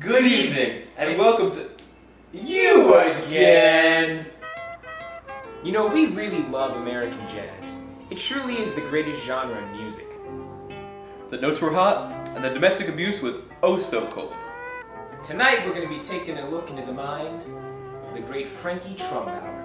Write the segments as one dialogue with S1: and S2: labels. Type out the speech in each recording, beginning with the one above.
S1: Good evening, and welcome to You Again!
S2: You know, we really love American jazz. It truly is the greatest genre in music.
S1: The notes were hot, and the domestic abuse was oh so cold.
S2: Tonight we're going to be taking a look into the mind of the great Frankie Trumbauer.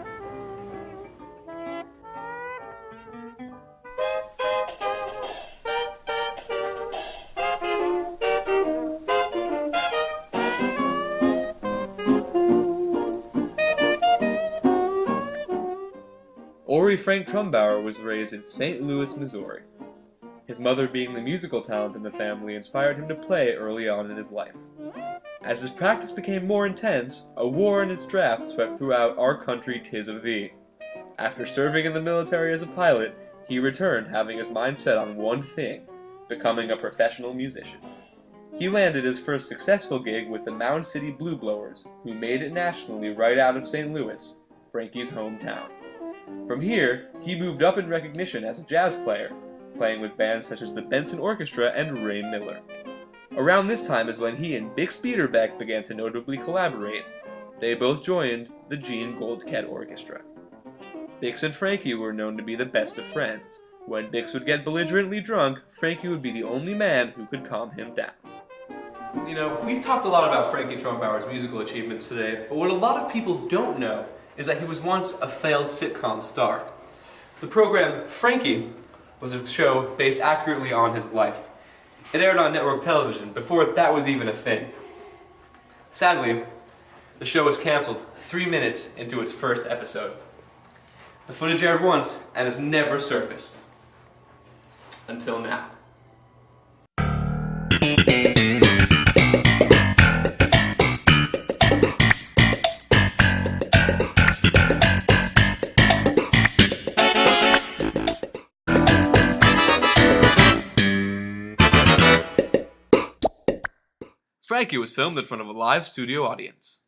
S1: Ori Frank Trumbauer was raised in St. Louis, Missouri. His mother, being the musical talent in the family, inspired him to play early on in his life. As his practice became more intense, a war and its draft swept throughout our country 'tis of thee. After serving in the military as a pilot, he returned having his mind set on one thing, becoming a professional musician. He landed his first successful gig with the Mound City Blue Blowers, who made it nationally right out of St. Louis, Frankie's hometown. From here, he moved up in recognition as a jazz player, playing with bands such as the Benson Orchestra and Ray Miller. Around this time is when he and Bix Beiderbecke began to notably collaborate. They both joined the Gene Goldkette Orchestra. Bix and Frankie were known to be the best of friends. When Bix would get belligerently drunk, Frankie would be the only man who could calm him down. You know, we've talked a lot about Frankie Trumbauer's musical achievements today, but what a lot of people don't know is that he was once a failed sitcom star. The program Frankie was a show based accurately on his life. It aired on network television before that was even a thing. Sadly, the show was canceled 3 minutes into its first episode. The footage aired once and has never surfaced. Until now. Frankie was filmed in front of a live studio audience.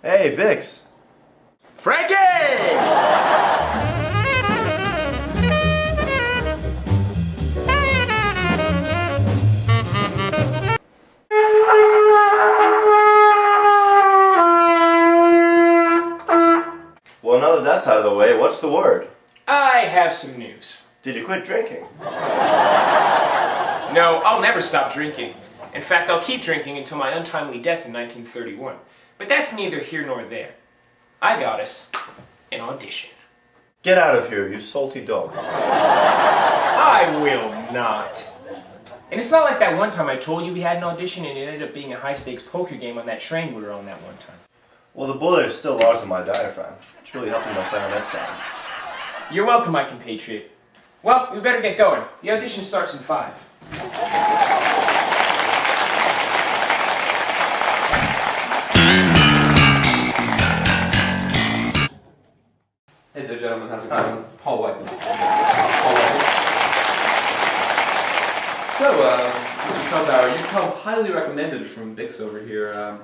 S3: Hey, Bix.
S2: Frankie!
S3: Well, now that that's out of the way, what's the word?
S2: I have some news.
S3: Did you quit drinking?
S2: No, I'll never stop drinking. In fact, I'll keep drinking until my untimely death in 1931. But that's neither here nor there. I got us an audition.
S3: Get out of here, you salty dog.
S2: I will not. And it's not like that one time I told you we had an audition and it ended up being a high-stakes poker game on that train we were on that one time.
S3: Well, the bullet is still lodged in my diaphragm. It's really helping my clarinet sound.
S2: You're welcome, my compatriot. Well, we better get going. The audition starts in 5.
S1: Hey there, gentlemen. How's it going? Paul White. So, Mr. Trumbauer, you come highly recommended from Bix over here.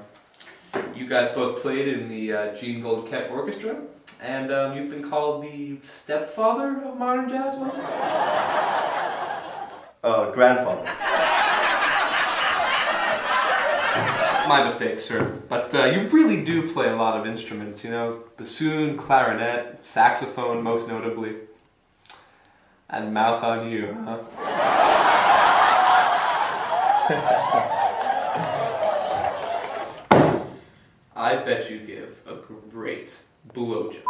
S1: You guys both played in the Gene Goldkette Orchestra, and you've been called the stepfather of modern jazz, wasn't it?
S3: Grandfather.
S1: My mistake, sir. But you really do play a lot of instruments, you know? Bassoon, clarinet, saxophone, most notably. And mouth on you, huh? I bet you give a great blowjob.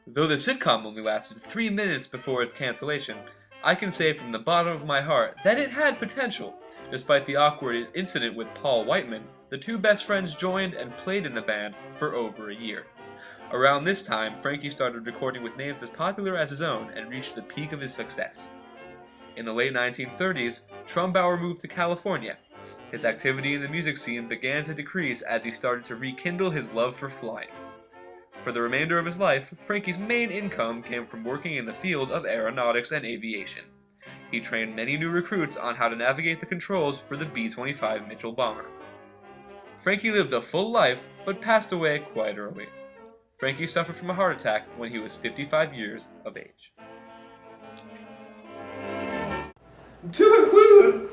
S1: Though the sitcom only lasted 3 minutes before its cancellation, I can say from the bottom of my heart that it had potential. Despite the awkward incident with Paul Whiteman, the two best friends joined and played in the band for over a year. Around this time, Frankie started recording with names as popular as his own and reached the peak of his success. In the late 1930s, Trumbauer moved to California. His activity in the music scene began to decrease as he started to rekindle his love for flying. For the remainder of his life, Frankie's main income came from working in the field of aeronautics and aviation. He trained many new recruits on how to navigate the controls for the B-25 Mitchell bomber. Frankie lived a full life, but passed away quite early. Frankie suffered from a heart attack when he was 55 years of age.
S4: To conclude,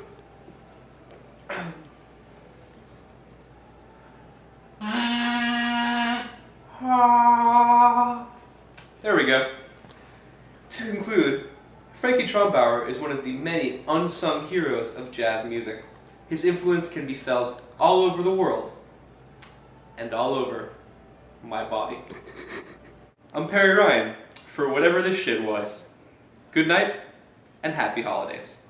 S4: there we go. To conclude, Frankie Trumbauer is one of the many unsung heroes of jazz music. His influence can be felt all over the world, and all over my body. I'm Perry Ryan, for whatever this shit was. Good night, and happy holidays.